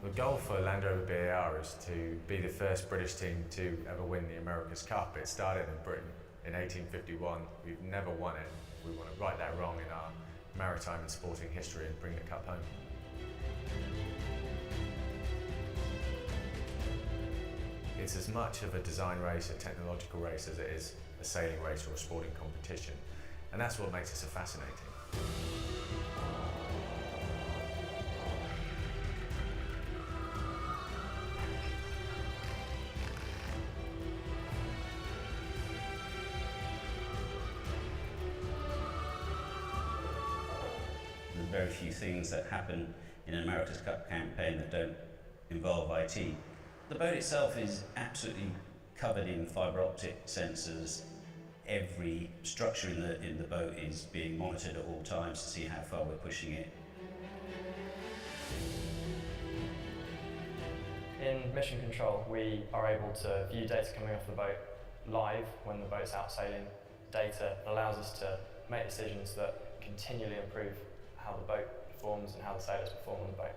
The goal for Land Rover BAR is to be the first British team to ever win the America's Cup. It started in Britain in 1851. We've never won it. We want to right that wrong in our maritime and sporting history and bring the cup home. It's as much of a design race, a technological race, as it is a sailing race or a sporting competition. And that's what makes it so fascinating. Very few things that happen in an America's Cup campaign that don't involve IT. The boat itself is absolutely covered in fibre optic sensors. Every structure in the boat is being monitored at all times to see how far we're pushing it. In mission control, we are able to view data coming off the boat live when the boat's out sailing. Data allows us to make decisions that continually improve how the boat performs and how the sailors perform on the boat.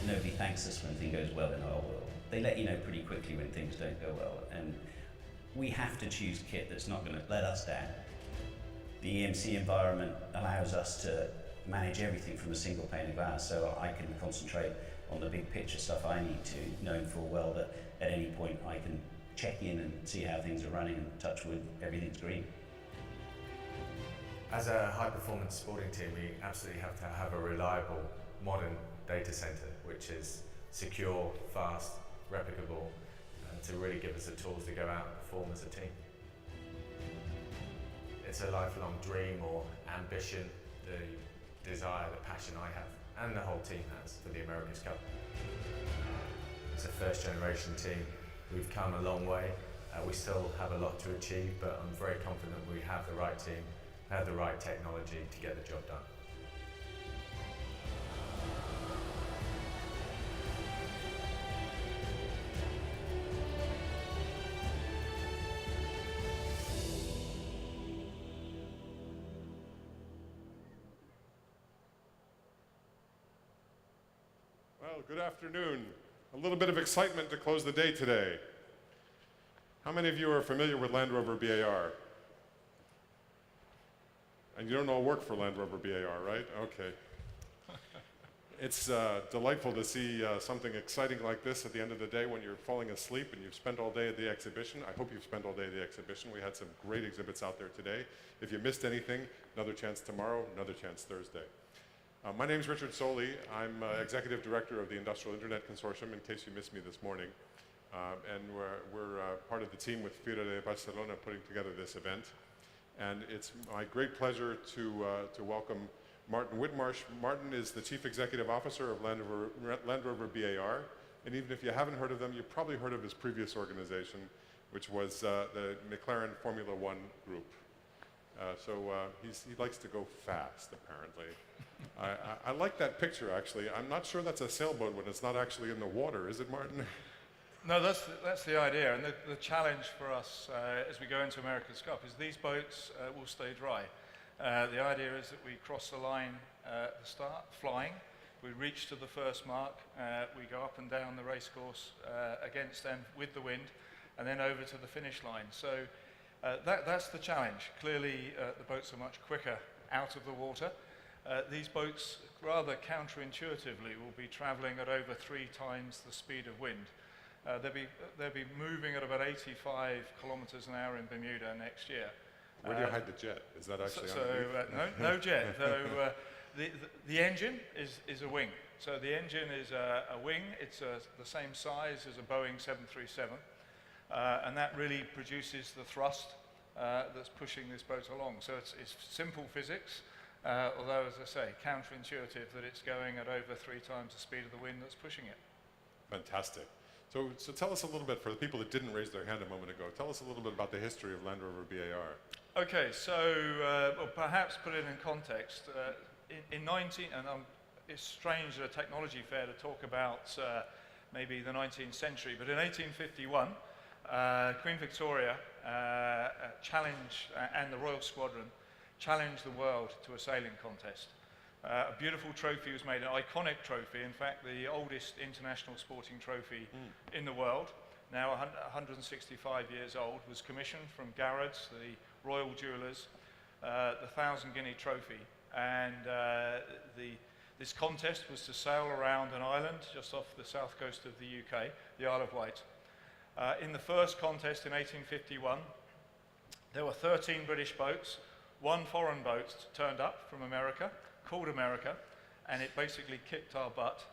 Nobody thanks us when anything goes well in our world. They let you know pretty quickly when things don't go well, and we have to choose kit that's not going to let us down. The EMC environment allows us to manage everything from a single pane of glass, so I can concentrate on the big picture stuff I need to, knowing full well that at any point I can check in and see how things are running and touch wood, everything's green. As a high-performance sporting team, we absolutely have to have a reliable, modern data center, which is secure, fast, replicable, and to really give us the tools to go out and perform as a team. It's a lifelong dream or ambition, the desire, the passion I have, and the whole team has, for the America's Cup. It's a first-generation team. We've come a long way. We still have a lot to achieve, but I'm very confident we have the right team, have the right technology to get the job done. Well, good afternoon. A little bit of excitement to close the day today. How many of you are familiar with Land Rover BAR? And you don't all work for Land Rover BAR, right? Okay. It's delightful to see something exciting like this at the end of the day when you're falling asleep and you've spent all day at the exhibition. I hope you've spent all day at the exhibition. We had some great exhibits out there today. If you missed anything, another chance tomorrow, another chance Thursday. My name is Richard Soley. I'm Executive Director of the Industrial Internet Consortium, in case you missed me this morning. And we're part of the team with Fira de Barcelona putting together this event. And it's my great pleasure to welcome Martin Whitmarsh. Martin is the Chief Executive Officer of Land Rover BAR. And even if you haven't heard of them, you've probably heard of his previous organization, which was the McLaren Formula One group. He likes to go fast, apparently. I like that picture, actually. I'm not sure that's a sailboat when it's not actually in the water, is it, Martin? No, that's the idea, and the challenge for us as we go into America's Cup is these boats will stay dry. The idea is that we cross the line at the start, flying, we reach to the first mark, we go up and down the race course against them with the wind, and then over to the finish line. So that's the challenge. Clearly, the boats are much quicker out of the water. These boats, rather counterintuitively, will be traveling at over 3 times the speed of wind. They'll be moving at about 85 kilometers an hour in Bermuda next year. Where do you hide the jet? Is that actually no jet. So the engine is a wing. So the engine is a wing. It's the same size as a Boeing 737, and that really produces the thrust that's pushing this boat along. So it's simple physics, although, as I say, counterintuitive that it's going at over 3 times the speed of the wind that's pushing it. Fantastic. So tell us a little bit, for the people that didn't raise their hand a moment ago, tell us a little bit about the history of Land Rover BAR. Okay, so well, perhaps put it in context. It's strange at a technology fair to talk about maybe the 19th century, but in 1851, Queen Victoria challenged, and the Royal Squadron challenged the world to a sailing contest. A beautiful trophy was made, an iconic trophy, in fact the oldest international sporting trophy in the world, now 165 years old, was commissioned from Garrett's, the Royal Jewellers, the 1,000 Guinea trophy, and this contest was to sail around an island just off the south coast of the UK, the Isle of Wight. In the first contest in 1851, there were 13 British boats, one foreign boat turned up from America, called America, and it basically kicked our butt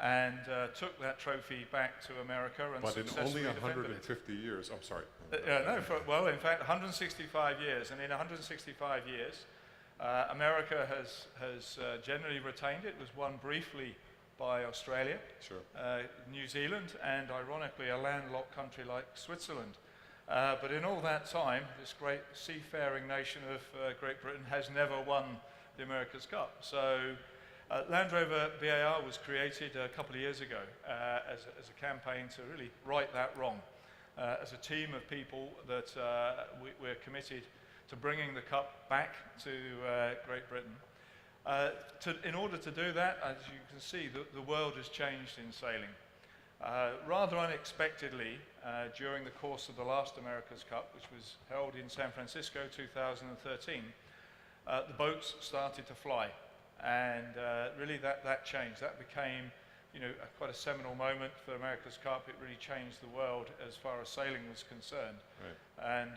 and took that trophy back to America and But in only successfully defended 150 years, I'm sorry. well, in fact, 165 years, and in 165 years, America has generally retained it. It was won briefly by Australia, Sure. New Zealand, and ironically a landlocked country like Switzerland. But in all that time, this great seafaring nation of Great Britain has never won the America's Cup. So Land Rover BAR was created a couple of years ago as a campaign to really right that wrong. As a team of people that we're committed to bringing the Cup back to Great Britain. In order to do that, as you can see, the world has changed in sailing. Rather unexpectedly, during the course of the last America's Cup, which was held in San Francisco 2013, the boats started to fly, and really that changed. That became, quite a seminal moment for America's Cup. It really changed the world as far as sailing was concerned. Right. And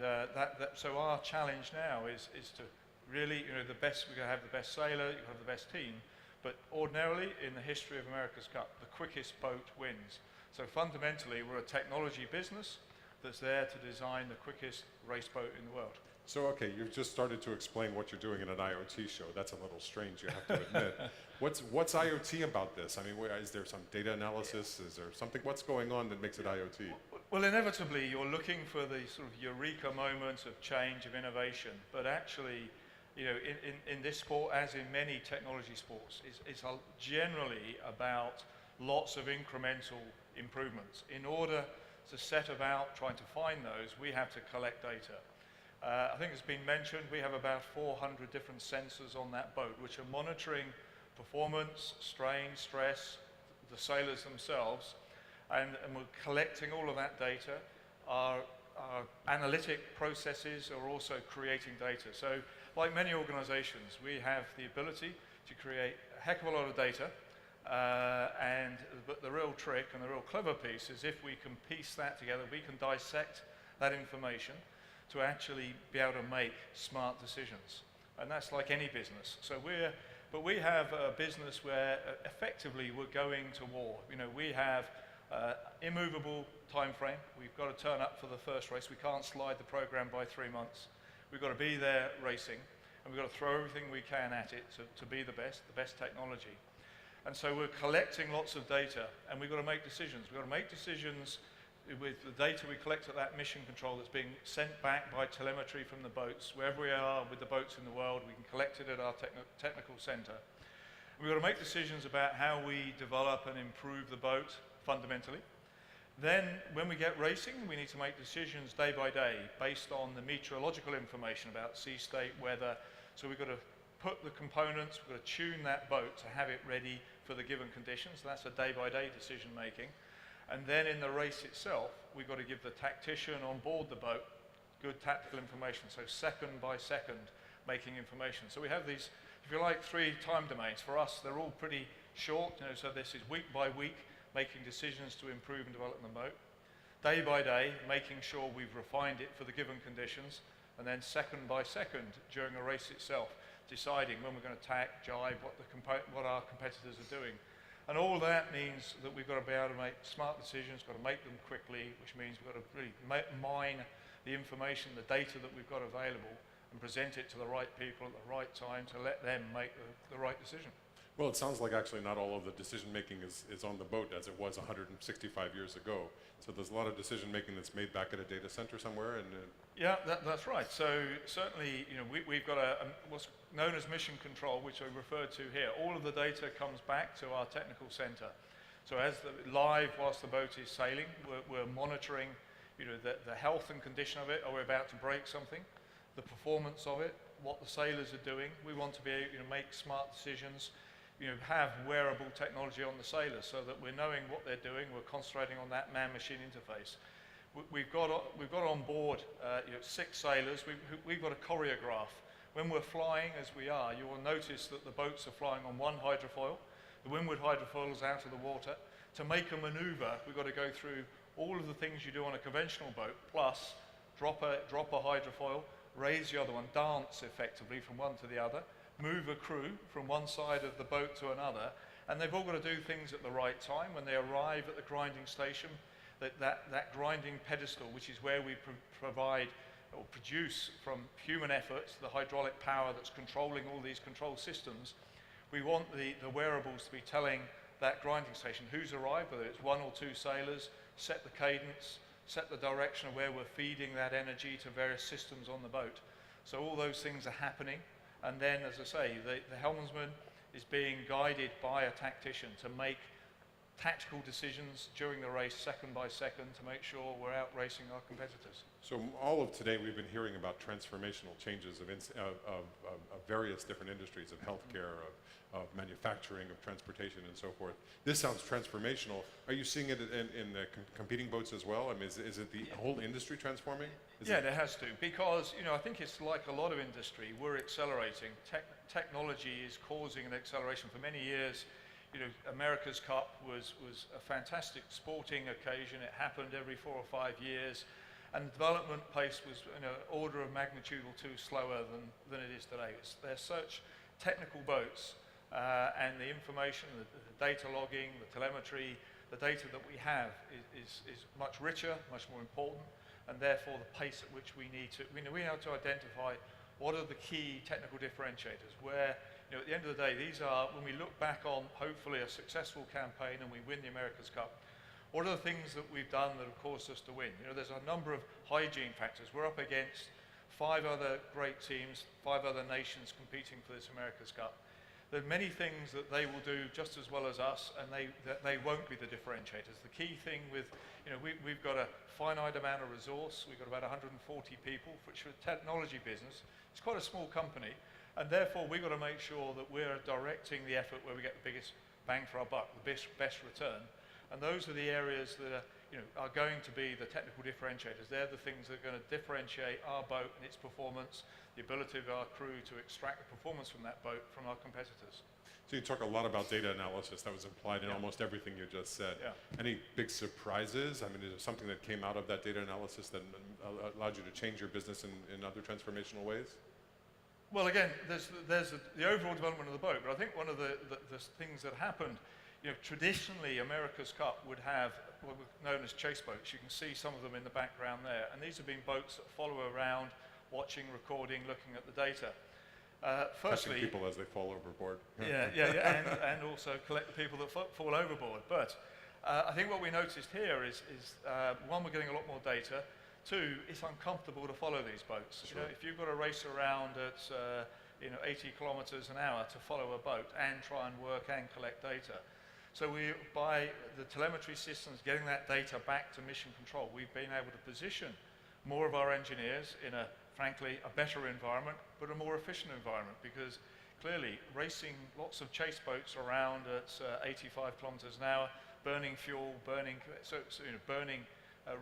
so our challenge now is to really, the best. We're going to have the best sailor, you have the best team, but ordinarily in the history of America's Cup, the quickest boat wins. So fundamentally, we're a technology business that's there to design the quickest race boat in the world. So, okay, you've just started to explain what you're doing in an IoT show. That's a little strange, you have to admit. What's IoT about this? I mean, is there some data analysis? Is there something, what's going on that makes it IoT? Well, inevitably, you're looking for the sort of eureka moments of change, of innovation, but actually, in this sport, as in many technology sports, it's generally about lots of incremental improvements. In order to set about trying to find those, we have to collect data. I think it's been mentioned, we have about 400 different sensors on that boat, which are monitoring performance, strain, stress, the sailors themselves, and we're collecting all of that data. Our analytic processes are also creating data. So, like many organizations, we have the ability to create a heck of a lot of data, but the real trick and the real clever piece is if we can piece that together, we can dissect that information to actually be able to make smart decisions. And that's like any business. So we have a business where effectively we're going to war. We have immovable time frame. We've got to turn up for the first race. We can't slide the program by 3 months. We've got to be there racing, and we've got to throw everything we can at it to be the best technology. And so we're collecting lots of data, and we've got to make decisions. We've got to make decisions with the data we collect at that mission control that's being sent back by telemetry from the boats. Wherever we are with the boats in the world, we can collect it at our technical center. We've got to make decisions about how we develop and improve the boat fundamentally. Then, when we get racing, we need to make decisions day by day based on the meteorological information about sea state, weather. So we've got to put the components, we've got to tune that boat to have it ready for the given conditions. That's a day-by-day decision making. And then in the race itself, we've got to give the tactician on board the boat good tactical information, so second by second making information. So we have these, if you like, 3 time domains. For us, they're all pretty short, so this is week by week, making decisions to improve and develop the boat. Day by day, making sure we've refined it for the given conditions, and then second by second during a race itself, deciding when we're going to tack, jibe, what our competitors are doing. And all that means that we've got to be able to make smart decisions, got to make them quickly, which means we've got to really mine the information, the data that we've got available, and present it to the right people at the right time to let them make the right decision. Well, it sounds like actually not all of the decision making is on the boat as it was 165 years ago. So there's a lot of decision making that's made back at a data center somewhere. And Yeah, that's right. So certainly, we've got what's known as mission control, which I referred to here. All of the data comes back to our technical center. So as live whilst the boat is sailing, we're monitoring, the health and condition of it. Are we about to break something? The performance of it, what the sailors are doing. We want to be able to make smart decisions. Have wearable technology on the sailors so that we're knowing what they're doing. We're concentrating on that man-machine interface. We've got on board 6 sailors. We've got a choreograph. When we're flying, as we are, you will notice that the boats are flying on one hydrofoil. The windward hydrofoil is out of the water. To make a maneuver, we've got to go through all of the things you do on a conventional boat, plus drop a hydrofoil, raise the other one, dance effectively from one to the other, move a crew from one side of the boat to another, and they've all got to do things at the right time. When they arrive at the grinding station, that grinding pedestal, which is where we provide or produce from human efforts the hydraulic power that's controlling all these control systems, we want the wearables to be telling that grinding station who's arrived, whether it's 1 or 2 sailors, set the cadence, set the direction of where we're feeding that energy to various systems on the boat. So all those things are happening. And then, as I say, the helmsman is being guided by a tactician to make tactical decisions during the race, second by second, to make sure we're out racing our competitors. so all of today we've been hearing about transformational changes of various different industries, of healthcare, of manufacturing, of transportation, and so forth. This sounds transformational. Are you seeing it in the competing boats as well? I mean, is it the whole industry transforming? It has to, because I think it's like a lot of industry. We're accelerating. Technology is causing an acceleration. For many years, America's Cup was a fantastic sporting occasion. It happened every 4 or 5 years, and the development pace was order of magnitude or 2 slower than it is today. They're such technical boats, and the information, the data logging, the telemetry, the data that we have is much richer, much more important, and therefore the pace at which we need to, we have to identify what are the key technical differentiators, where, at the end of the day, these are, when we look back on hopefully a successful campaign and we win the America's Cup, what are the things that we've done that have caused us to win? There's a number of hygiene factors. We're up against 5 other great teams, 5 other nations competing for this America's Cup. There are many things that they will do just as well as us, and they won't be the differentiators. The key thing with, we've got a finite amount of resource. We've got about 140 people, which for a technology business, it's quite a small company, and therefore we've got to make sure that we're directing the effort where we get the biggest bang for our buck, the best return. And those are the areas that are going to be the technical differentiators. They're the things that are going to differentiate our boat and its performance, the ability of our crew to extract the performance from that boat from our competitors. So you talk a lot about data analysis. That was implied in almost everything you just said. Yeah. Any big surprises? I mean, is there something that came out of that data analysis that allowed you to change your business in other transformational ways? Well, again, there's the overall development of the boat, but I think one of the things that happened, traditionally America's Cup would have what were known as chase boats. You can see some of them in the background there, and these have been boats that follow around, watching, recording, looking at the data. Firstly, catching people as they fall overboard. and also collect the people that fall overboard. But I think what we noticed here is one, we're getting a lot more data. 2, it's uncomfortable to follow these boats. Sure. If you've got to race around at 80 kilometers an hour to follow a boat and try and work and collect data. So by the telemetry systems, getting that data back to mission control, we've been able to position more of our engineers in frankly, a better environment, but a more efficient environment, because clearly racing lots of chase boats around at 85 kilometers an hour, burning fuel, burning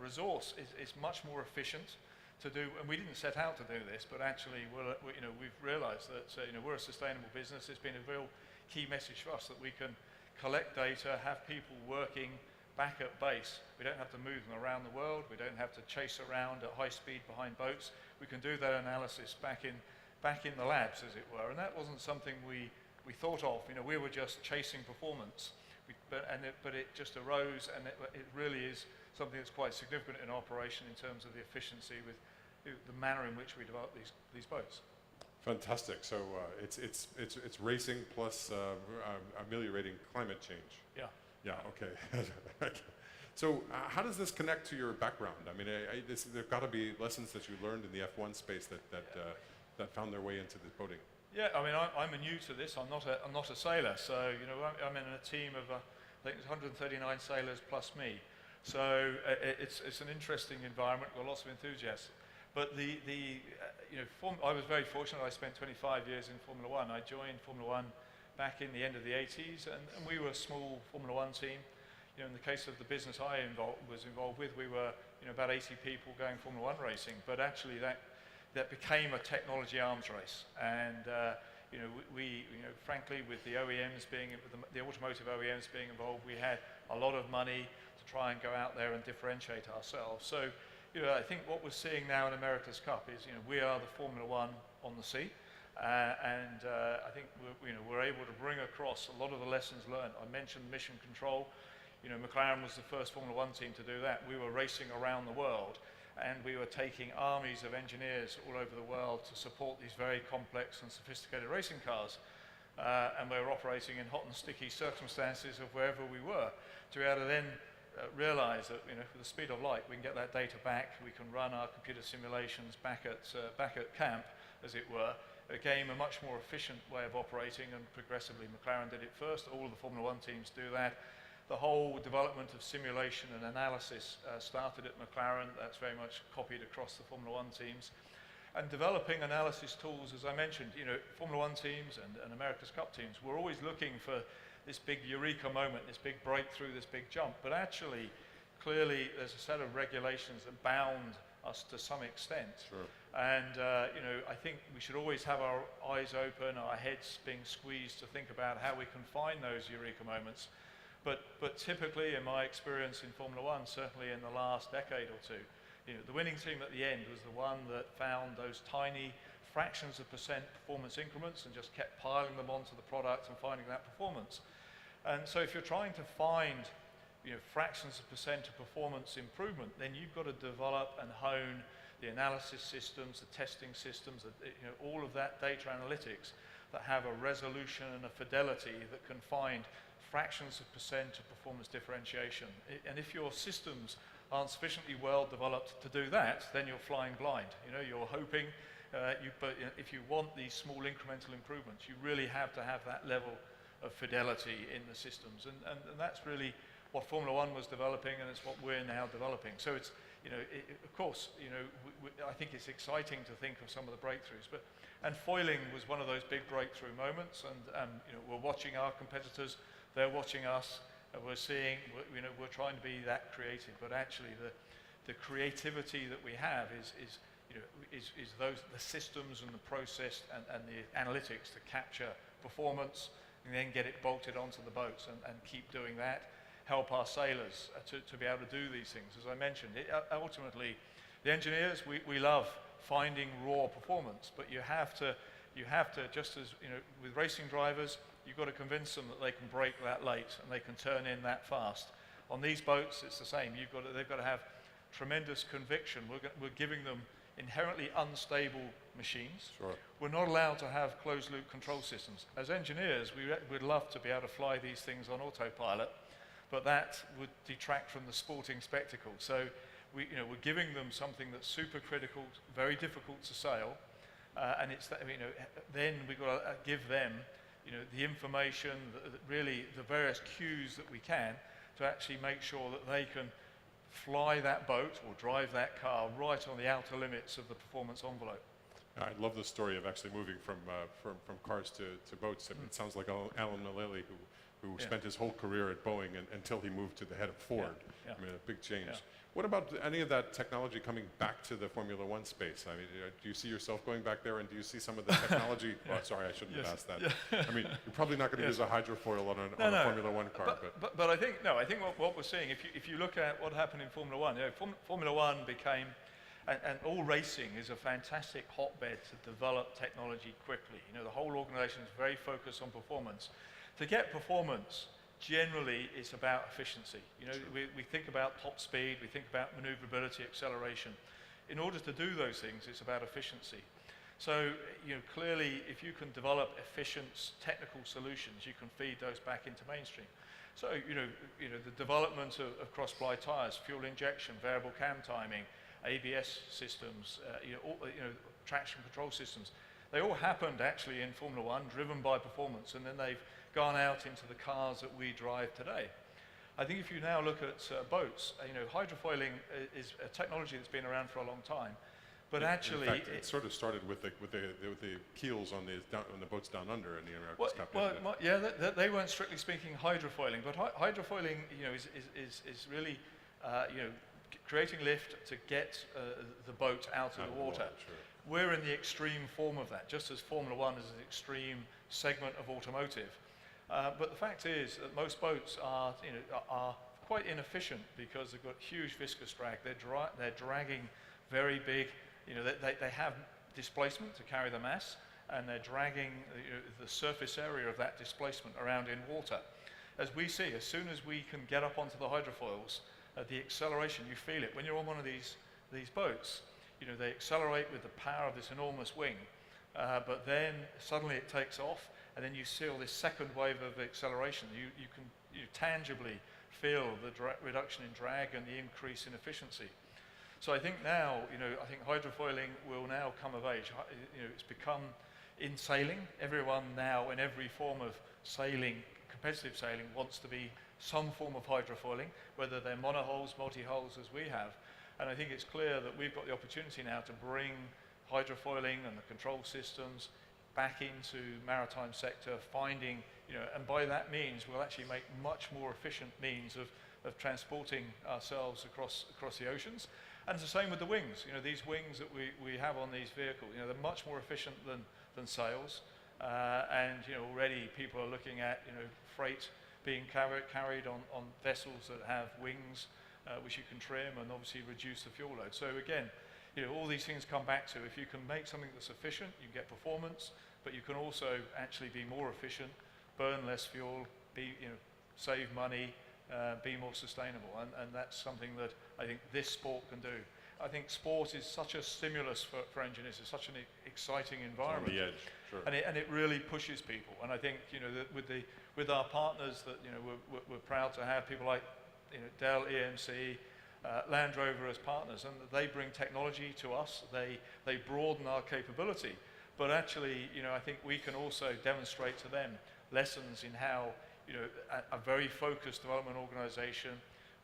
resource is much more efficient to do, and we didn't set out to do this, but actually we've realized that we're a sustainable business. It's been a real key message for us that we can collect data, have people working back at base. We don't have to move them around the world. We don't have to chase around at high speed behind boats. We can do that analysis back in the labs, as it were. And that wasn't something we thought of. We were just chasing performance, but it just arose, and it really is something that's quite significant in operation in terms of the efficiency with the manner in which we develop these boats. Fantastic. So it's racing plus ameliorating climate change. Yeah. Yeah. Okay. So how does this connect to your background? I mean, there've got to be lessons that you learned in the F1 space that found their way into the boating. Yeah, I mean, I'm new to this. I'm not a sailor, so you know, I'm in a team of I think it's 139 sailors plus me. So it's an interesting environment with lots of enthusiasts. But I was very fortunate. I spent 25 years in Formula One. I joined Formula One back in the end of the 80s, and we were a small Formula One team. You know, in the case of the business I was involved with, we were about 80 people going Formula One racing. But actually, that became a technology arms race, and frankly, with the OEMs the automotive OEMs being involved, we had a lot of money to try and go out there and differentiate ourselves. So, I think what we're seeing now in America's Cup is, we are the Formula One on the sea, and I think we're able to bring across a lot of the lessons learned. I mentioned mission control. McLaren was the first Formula One team to do that. We were racing around the world, and we were taking armies of engineers all over the world to support these very complex and sophisticated racing cars. And we were operating in hot and sticky circumstances of wherever we were, to be able to then realize that, with the speed of light, we can get that data back. We can run our computer simulations back at camp, as it were. Again, a much more efficient way of operating, and progressively McLaren did it first. All of the Formula One teams do that. The whole development of simulation and analysis started at McLaren. That's very much copied across the Formula One teams. And developing analysis tools, as I mentioned, Formula One teams and America's Cup teams, we're always looking for this big eureka moment, this big breakthrough, this big jump. But actually, clearly, there's a set of regulations that bound us to some extent. Sure. And, I think we should always have our eyes open, our heads being squeezed to think about how we can find those eureka moments. But typically, in my experience in Formula One, certainly in the last decade or two, the winning team at the end was the one that found those tiny fractions of percent performance increments and just kept piling them onto the product and finding that performance. And so if you're trying to find fractions of percent of performance improvement, then you've got to develop and hone the analysis systems, the testing systems, all of that data analytics that have a resolution and a fidelity that can find fractions of percent of performance differentiation. And if your systems aren't sufficiently well developed to do that, then you're flying blind. You're hoping, but if you want these small incremental improvements, you really have to have that level of fidelity in the systems. And that's really what Formula One was developing, and it's what we're now developing. So it's, of course, I think it's exciting to think of some of the breakthroughs. And foiling was one of those big breakthrough moments, and we're watching our competitors. They're watching us, and we're seeing, we're trying to be that creative, but actually the creativity that we have is the systems and the process and the analytics to capture performance and then get it bolted onto the boats and keep doing that, help our sailors to be able to do these things. As I mentioned, ultimately, the engineers, we love finding raw performance, but you have to, just as with racing drivers, you've got to convince them that they can brake that late and they can turn in that fast. On these boats, it's the same. They've got to have tremendous conviction. We're giving them inherently unstable machines. Sure. We're not allowed to have closed-loop control systems. As engineers, we'd love to be able to fly these things on autopilot, but that would detract from the sporting spectacle. So we're giving them something that's super critical, very difficult to sail, and it's that, then we've got to give them the information, really the various cues that we can to actually make sure that they can fly that boat or drive that car right on the outer limits of the performance envelope. I love the story of actually moving from cars to boats. It sounds like Alan Mullally, who spent his whole career at Boeing until he moved to the head of Ford. Yeah. I mean, a big change. Yeah. What about any of that technology coming back to the Formula One space? I mean, do you see yourself going back there, and do you see some of the technology? Well, sorry, I shouldn't have asked that. Yeah. I mean, you're probably not going to use a hydrofoil on a Formula One car. But I think what we're seeing, if you look at what happened in Formula One, Formula One became, and all racing is a fantastic hotbed to develop technology quickly. The whole organization is very focused on performance. To get performance, generally it's about efficiency. We think about top speed, we think about maneuverability, acceleration. In order to do those things, it's about efficiency. So, clearly, if you can develop efficient technical solutions, you can feed those back into mainstream. So, the development of cross-ply tires, fuel injection, variable cam timing, ABS systems, traction control systems, they all happened actually in Formula One, driven by performance, and then they've gone out into the cars that we drive today. I think if you now look at boats, hydrofoiling is a technology that's been around for a long time, but actually, in fact, it sort of started with the keels on the boats down under in the America's Cup. They weren't strictly speaking hydrofoiling, but hydrofoiling, is really, creating lift to get the boat out of the water. Sure. We're in the extreme form of that, just as Formula One is an extreme segment of automotive. But the fact is that most boats are quite inefficient because they've got huge viscous drag. They're dragging very big. They have displacement to carry the mass, and they're dragging the surface area of that displacement around in water. As we see, as soon as we can get up onto the hydrofoils, the acceleration, you feel it. When you're on one of these boats, they accelerate with the power of this enormous wing, but then suddenly it takes off, and then you feel this second wave of acceleration. You can tangibly feel the reduction in drag and the increase in efficiency. So I think now, I think hydrofoiling will now come of age. It's become in sailing. Everyone now in every form of sailing, competitive sailing, wants to be some form of hydrofoiling, whether they're monohulls, multi-hulls as we have. And I think it's clear that we've got the opportunity now to bring hydrofoiling and the control systems back into maritime sector, finding, and by that means we'll actually make much more efficient means of transporting ourselves across the oceans. And it's the same with the wings. These wings that we have on these vehicles, they're much more efficient than sails. And already people are looking at freight being carried on vessels that have wings, which you can trim and obviously reduce the fuel load. So again, all these things come back to, if you can make something that's efficient, you get performance, but you can also actually be more efficient, burn less fuel, save money, be more sustainable, and that's something that I think this sport can do. I think sport is such a stimulus for engineers. It's such an exciting environment. It's on the edge, sure. And it really pushes people. And I think that with our partners that we're proud to have people like Dell, EMC, Land Rover as partners, and they bring technology to us. They broaden our capability. But actually, I think we can also demonstrate to them lessons in how a very focused development organization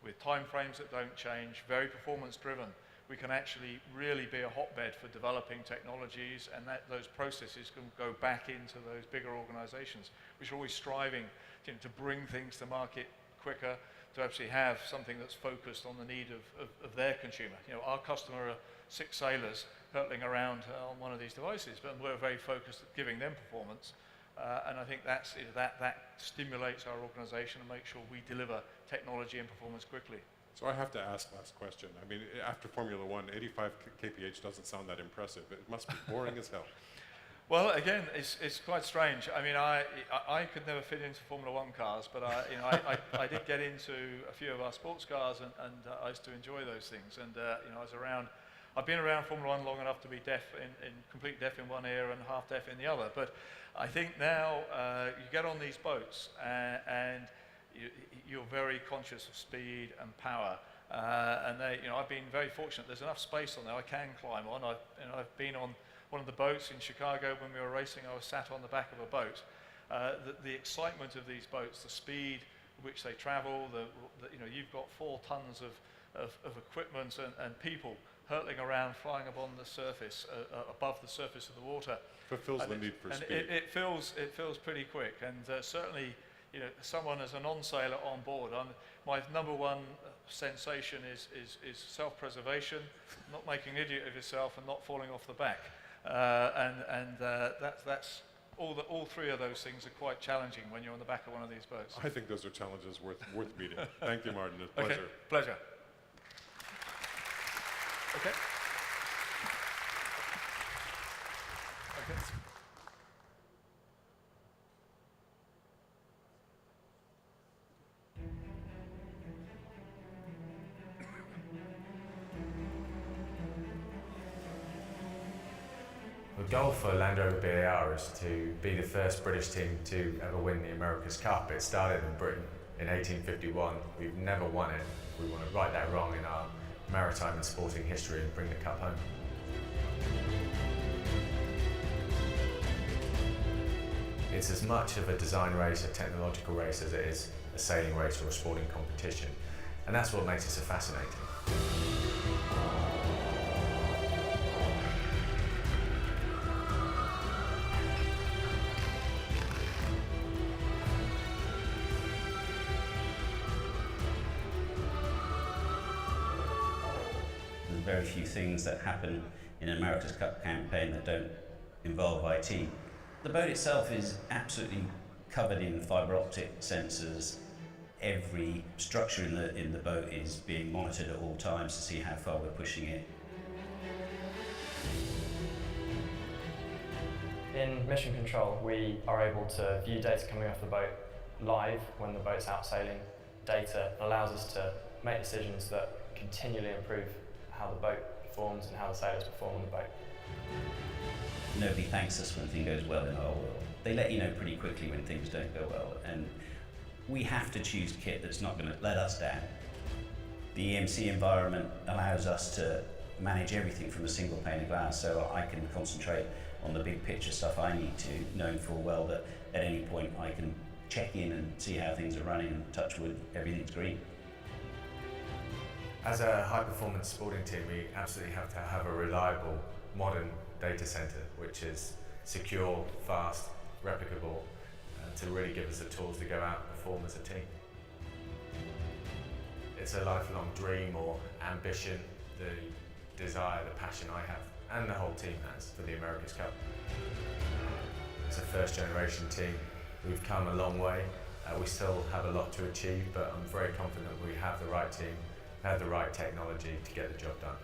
with timeframes that don't change, very performance driven, we can actually really be a hotbed for developing technologies, and that those processes can go back into those bigger organizations, which are always striving to bring things to market quicker, to actually have something that's focused on the need of their consumer. Our customer are 6 sailors hurtling around on one of these devices, but we're very focused at giving them performance. And I think that stimulates our organization and makes sure we deliver technology and performance quickly. So I have to ask last question. I mean, after Formula One, 85 kph doesn't sound that impressive. It must be boring as hell. Well, again, it's quite strange. I mean, I could never fit into Formula One cars, but I did get into a few of our sports cars, and I used to enjoy those things. And I've been around Formula One long enough to be complete deaf in one ear and half deaf in the other. But I think now you get on these boats and you're very conscious of speed and power. And I've been very fortunate. There's enough space on there I can climb on. I've been on one of the boats in Chicago when we were racing. I was sat on the back of a boat. The excitement of these boats, the speed at which they travel, you've got 4 tons of equipment and people hurtling around, flying above the surface, above the surface of the water. Fulfills the need for speed. It feels pretty quick, and certainly, someone as a non-sailor on board, my number one sensation is self-preservation, not making an idiot of yourself, and not falling off the back. That's all 3 of those things are quite challenging when you're on the back of one of these boats. I think those are challenges worth meeting. Thank you, Martin. It's a pleasure. Okay, pleasure. Okay. We're The goal for Land Rover BAR is to be the first British team to ever win the America's Cup. It started in Britain in 1851. We've never won it. We want to right that wrong in our maritime and sporting history and bring the cup home. It's as much of a design race, a technological race, as it is a sailing race or a sporting competition. And that's what makes it so fascinating. There's very few things that happen in an America's Cup campaign that don't involve IT. The boat itself is absolutely covered in fibre optic sensors. Every structure in the boat is being monitored at all times to see how far we're pushing it. In mission control, we are able to view data coming off the boat live when the boat's out sailing. Data allows us to make decisions that continually improve how the boat performs and how the sailors perform on the boat. Nobody thanks us when things goes well in our world. They let you know pretty quickly when things don't go well, and we have to choose kit that's not going to let us down. The EMC environment allows us to manage everything from a single pane of glass, so I can concentrate on the big picture stuff I need to, knowing full well that at any point I can check in and see how things are running, and touch wood, everything's green. As a high-performance sporting team, we absolutely have to have a reliable, modern data center, which is secure, fast, replicable, to really give us the tools to go out and perform as a team. It's a lifelong dream or ambition, the desire, the passion I have, and the whole team has, for the America's Cup. It's a first-generation team. We've come a long way. We still have a lot to achieve, but I'm very confident we have the right team, have the right technology to get the job done.